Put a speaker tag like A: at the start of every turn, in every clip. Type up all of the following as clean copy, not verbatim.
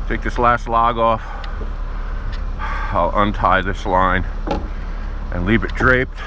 A: Take this last log off. I'll untie this line and leave it draped.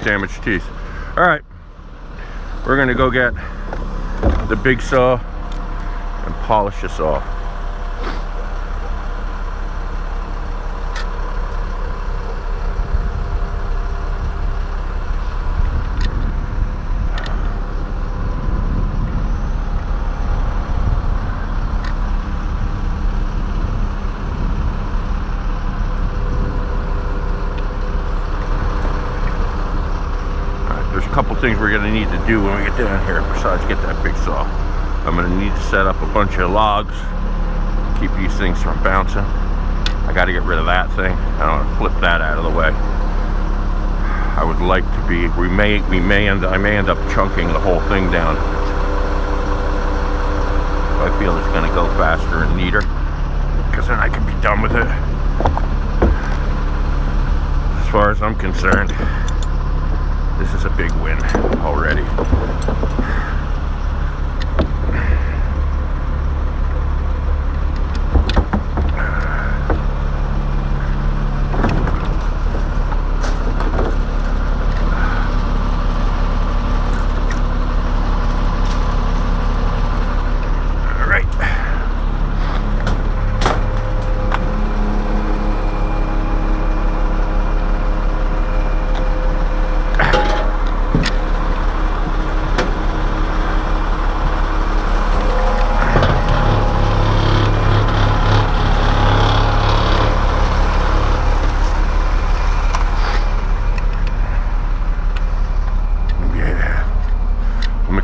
A: Damaged teeth. All right, we're gonna go get the big saw and polish this off. Couple things we're gonna need to do when we get down here besides get that big saw. I'm gonna need to set up a bunch of logs, keep these things from bouncing. I got to get rid of that thing. I want to flip that out of the way. I would like to be. I may end up chunking the whole thing down. I feel it's gonna go faster and neater, because then I can be done with it. As far as I'm concerned, this is a big win already.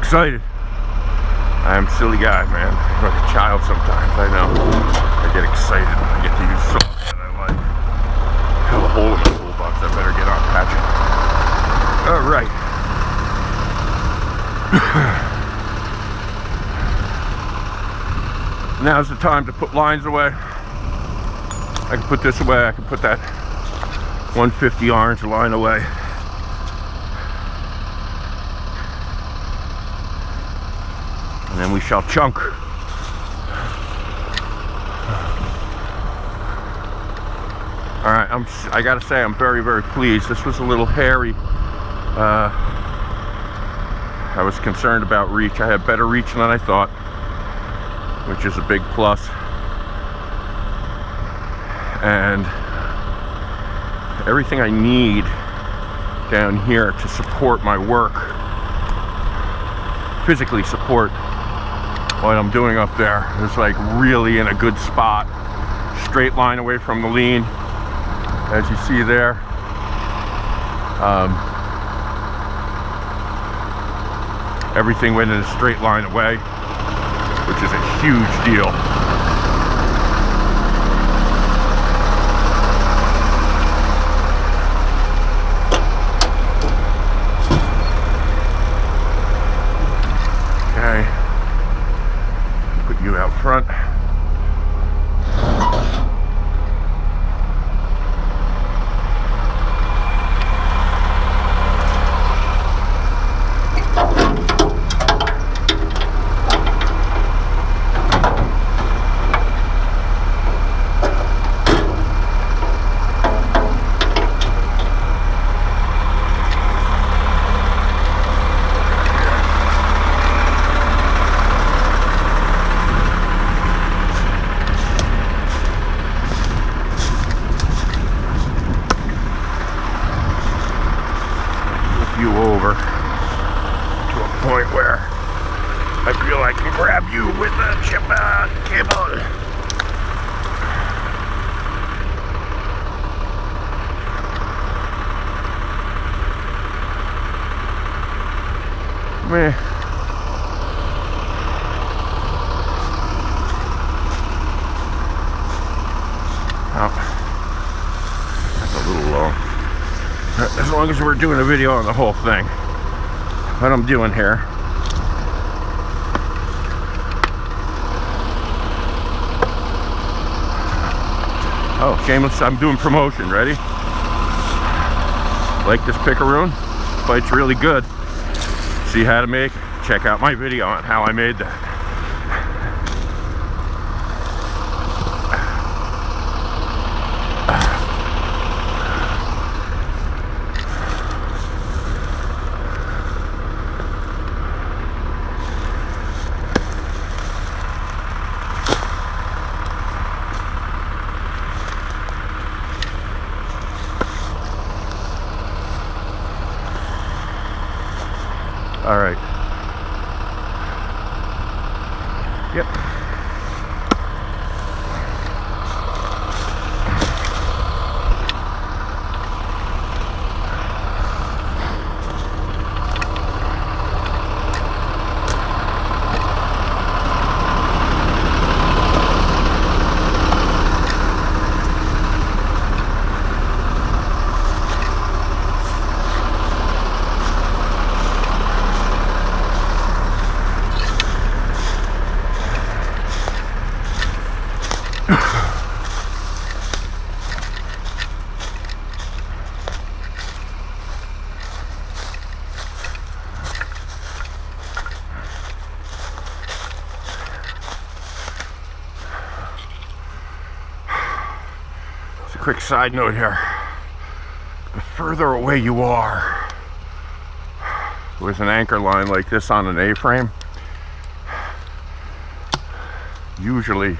A: Excited. I am a silly guy, man. I'm like a child sometimes, I know. I get excited when I get to use something that I like. I have a hole in my toolbox, I better get on patching. Alright. Now's the time to put lines away. I can put this away, I can put that 150 orange line away. And then we shall chunk. All right, I gotta say, I'm very, very pleased. This was a little hairy. I was concerned about reach. I had better reach than I thought, which is a big plus. And everything I need down here to support my work, physically support what I'm doing up there, is like really in a good spot. Straight line away from the lean, as you see there. Everything went in a straight line away, which is a huge deal. Okay, put you out front. over to a point where I feel I can grab you with the chip cable. Meh. Oh, that's a little low. As long as we're doing a video on the whole thing, what I'm doing here. Oh, shameless, I'm doing promotion, ready? Like this Pickaroon? Fight's really good. See how to make? Check out my video on how I made that. All right. Yep. Quick side note here, the further away you are with an anchor line like this on an A-frame, usually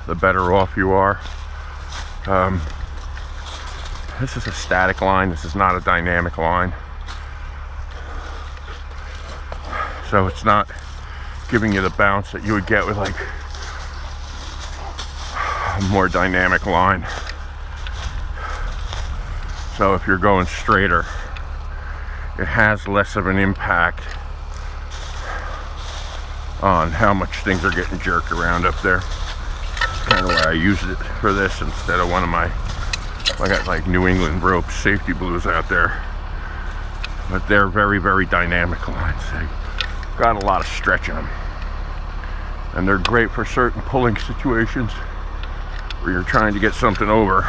A: the better off you are. This is a static line, this is not a dynamic line, so it's not giving you the bounce that you would get with like more dynamic line. So if you're going straighter, it has less of an impact on how much things are getting jerked around up there. That's kind of why I used it for this instead of one of my, I got like New England rope safety blues out there, but they're very, very dynamic lines. They got a lot of stretch in them, and they're great for certain pulling situations where you're trying to get something over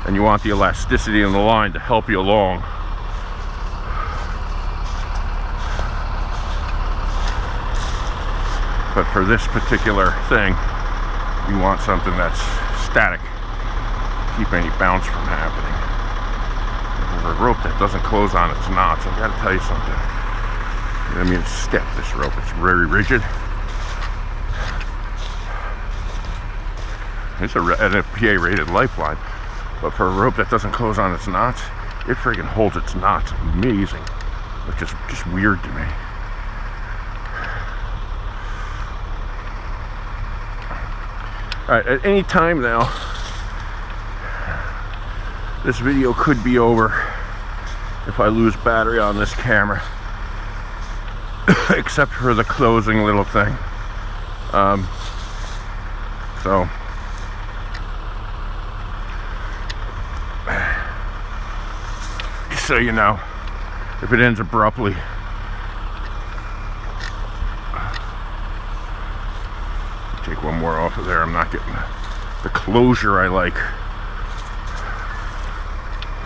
A: and you want the elasticity in the line to help you along. But for this particular thing, you want something that's static, keep any bounce from happening. If there's a rope that doesn't close on its knots, I've got to tell you something. I mean, it's stiff, this rope, it's very rigid. It's an FPA rated lifeline, but for a rope that doesn't close on its knots, it friggin' holds its knots amazing, which is just weird to me. Alright, at any time now, this video could be over if I lose battery on this camera, except for the closing little thing. So so you know, if it ends abruptly, take one more off of there. I'm not getting the closure I like.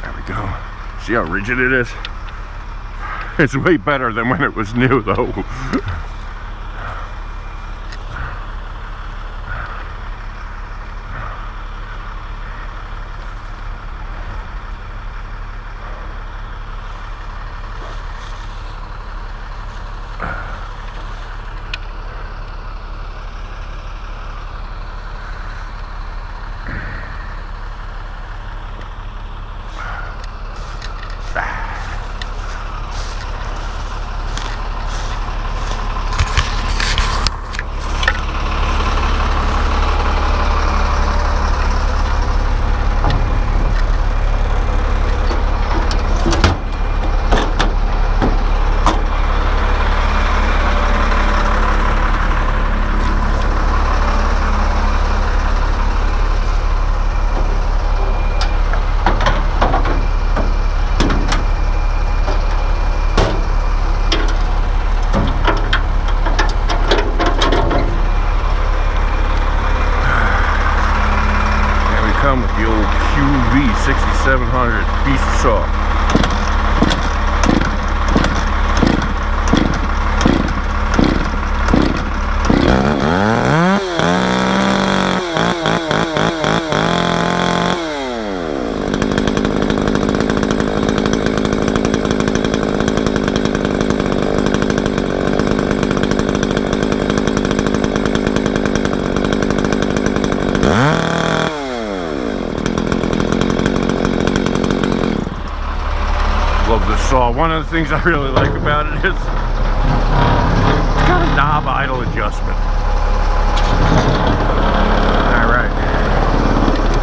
A: There we go. See how rigid it is? It's way better than when it was new though. 6700 piece of saw. Love this saw. One of the things I really like about it is it's got a knob idle adjustment. Alright,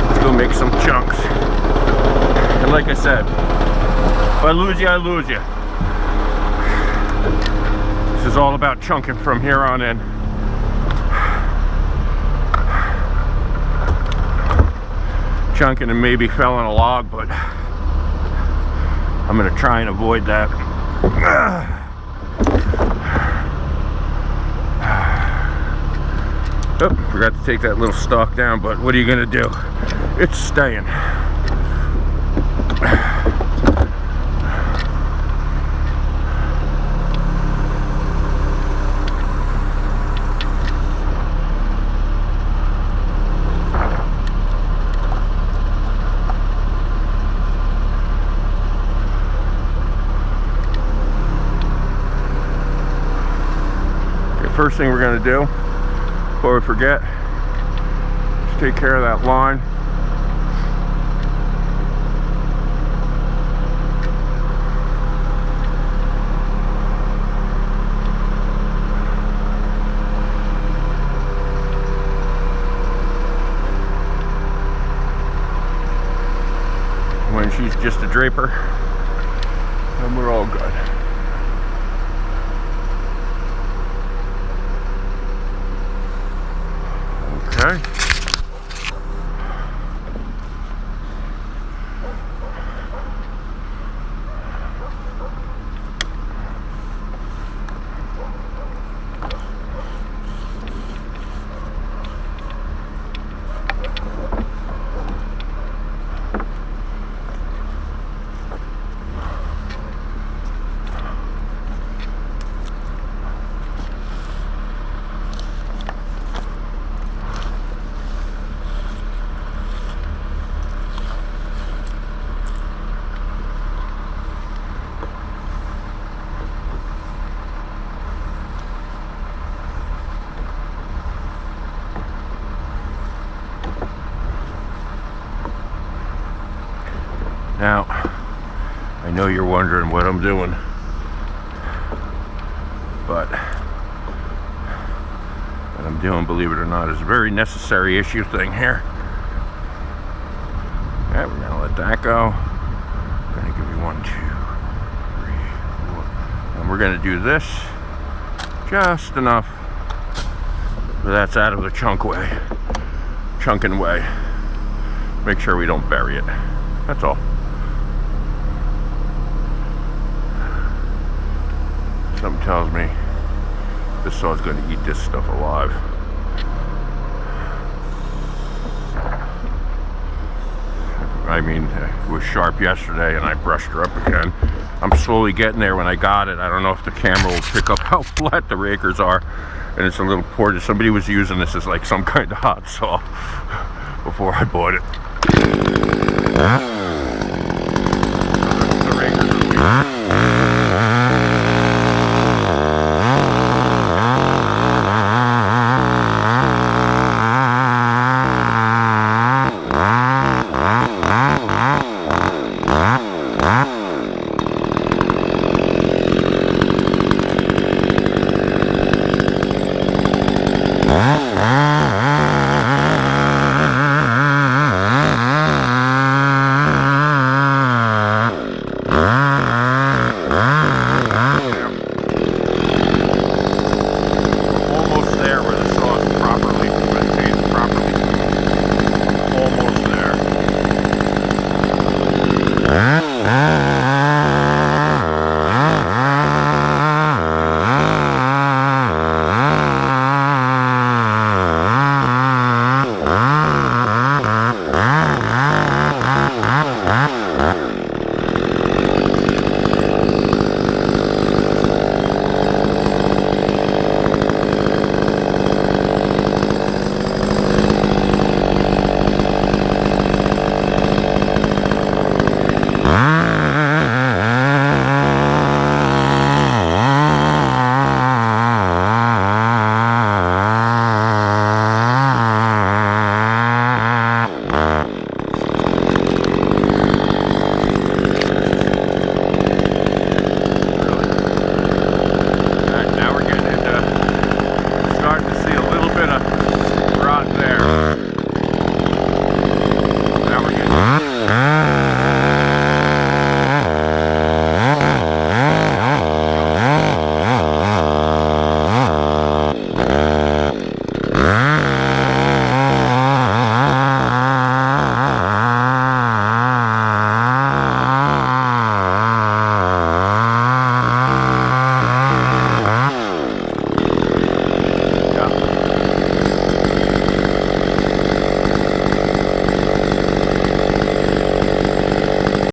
A: let's go make some chunks. And like I said, if I lose you, I lose you. This is all about chunking from here on in. Chunking and maybe felling a log, but I'm gonna try and avoid that. Oh, forgot to take that little stalk down, but what are you gonna do? It's staying. First thing we're going to do before we forget is take care of that line. When she's just a draper, then we're all good. Okay. Now, I know you're wondering what I'm doing, but what I'm doing, believe it or not, is a very necessary issue thing here. Alright, we're gonna let that go. I'm gonna give you 1, 2, 3, 4, and we're gonna do this just enough where that's out of the chunking way. Make sure we don't bury it. That's all. Something tells me this saw's going to eat this stuff alive. I mean, it was sharp yesterday and I brushed her up again. I'm slowly getting there. When I got it, I don't know if the camera will pick up how flat the rakers are, and it's a little portable. Somebody was using this as like some kind of hot saw before I bought it.